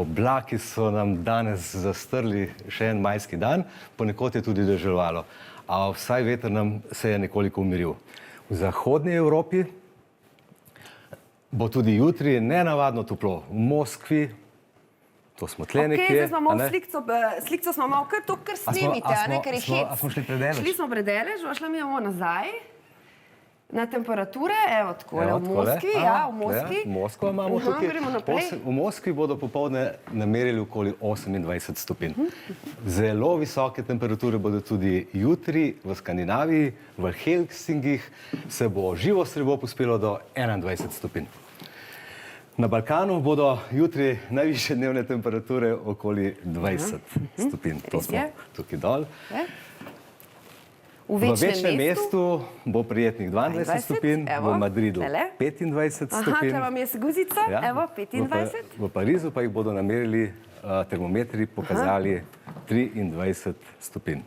Oblaki so nam danes zastrli še en majski dan, ponekod je tudi deževalo, a vsaj veter nam se je nekoliko umiril. V zahodnji Evropi bo tudi jutri nenavadno toplo. V Moskvi, to smo tle nekje. Okej, zdaj smo malo slikco smo malo kar to, kar snemite, ker je hec. A smo šli predeleč? Šli smo predeleč, šla mi imamo nazaj na temperature, evo takole, v Moskvi, ja, v Moskvi. Moskvo imamo tukaj. Gremo naprej. V Moskvi bodo popoldne namerili okoli 28 stopinj. Zelo visoke temperature bodo tudi jutri v Skandinaviji, v Helsinkih se bo živo srebro pospelo do 21 stopinj. Na Balkanu bodo jutri najvišje dnevne temperature okoli 20 stopinj. To smo tukaj dol. V večnem mestu bo prijetnih 22 stopinj, v Madridu 25 stopinj. Aha, tukaj vam je guzica, evo, 25. V Parizu pa jih bodo namerili, termometri pokazali 23 stopinj.